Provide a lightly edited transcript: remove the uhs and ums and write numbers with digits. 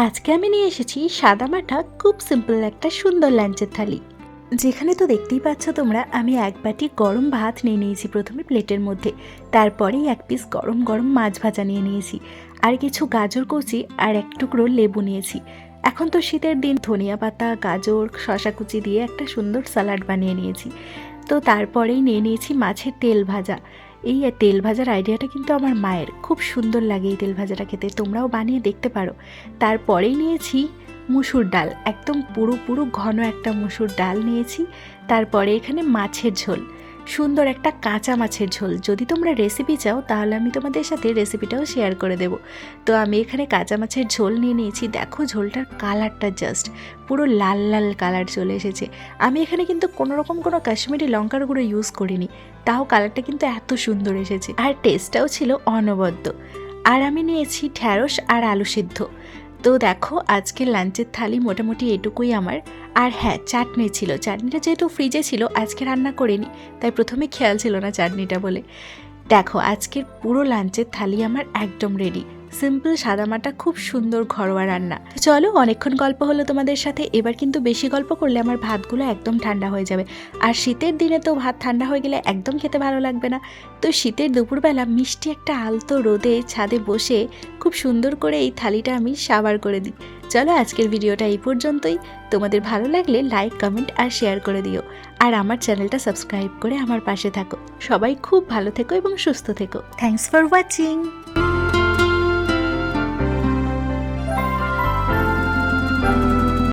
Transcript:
আজকে আমি নিয়ে এসেছি সাদামাটা খুব সিম্পল একটা সুন্দর লাঞ্চের থালি। যেখানে তো দেখতেই পাচ্ছ তোমরা, আমি এক বাটি গরম ভাত নিয়ে নিয়েছি প্রথমে প্লেটের মধ্যে, তারপরেই এক পিস গরম গরম মাছ ভাজা নিয়ে নিয়েছি, আর কিছু গাজর কুচি আর এক টুকরো লেবু নিয়েছি। এখন তো শীতের দিন, ধনিয়া পাতা, গাজর, শশা কুচি দিয়ে একটা সুন্দর স্যালাড বানিয়ে নিয়েছি। তো তারপরেই নিয়ে নিয়েছি মাছের তেল ভাজা। এই তেল ভাজার আইডিয়াটা কিন্তু আমার মায়ের, খুব সুন্দর লাগে এই তেল ভাজাটা খেতে, তোমরাও বানিয়ে দেখতে পারো। তারপরেই নিয়েছি মুসুর ডাল, একদম পুরো পুরো ঘন একটা মুসুর ডাল নিয়েছি। তারপরে এখানে মাছের ঝোল, সুন্দর একটা কাঁচা মাছের ঝোল। যদি তোমরা রেসিপি চাও তাহলে আমি তোমাদের সাথে রেসিপিটাও শেয়ার করে দেব। তো আমি এখানে কাঁচা মাছের ঝোল নিয়ে নিয়েছি। দেখো ঝোলটার কালারটা জাস্ট পুরো লাল লাল কালার চলে এসেছে। আমি এখানে কিন্তু কোনো কাশ্মীরি লঙ্কার গুঁড়ো ইউজ করিনি, তাও কালারটা কিন্তু এত সুন্দর এসেছে, আর টেস্টটাও ছিল অনবদ্য। আর আমি নিয়েছি ঢ্যাঁড়স আর আলু সিদ্ধ। তো দেখো আজকের লাঞ্চের থালি মোটামুটি এটুকুই আমার। আর হ্যাঁ, চাটনি ছিল, চাটনিটা যেহেতু ফ্রিজে ছিল, আজকে রান্না করিনি, তাই প্রথমে খেয়াল ছিল না চাটনিটা বলে। দেখো আজকের পুরো লাঞ্চের থালি আমার একদম রেডি। সিম্পল সাদামাটা খুব সুন্দর ঘরোয়া রান্না। চলো, অনেকক্ষণ গল্প হলো তোমাদের সাথে, এবার কিন্তু বেশি গল্প করলে আমার ভাতগুলো একদম ঠান্ডা হয়ে যাবে, আর শীতের দিনে তো ভাত ঠান্ডা হয়ে গেলে একদম খেতে ভালো লাগবে না। তো শীতের দুপুরবেলা মিষ্টি একটা আলতো রোদে ছাদে বসে খুব সুন্দর করে এই থালিটা আমি সাবার করে দিই। চলো, আজকের ভিডিওটা এই পর্যন্তই। তোমাদের ভালো লাগলে লাইক, কমেন্ট আর শেয়ার করে দিও, আর আমার চ্যানেলটা সাবস্ক্রাইব করে আমার পাশে থাকো। সবাই খুব ভালো থেকো এবং সুস্থ থেকো। Thanks for watching.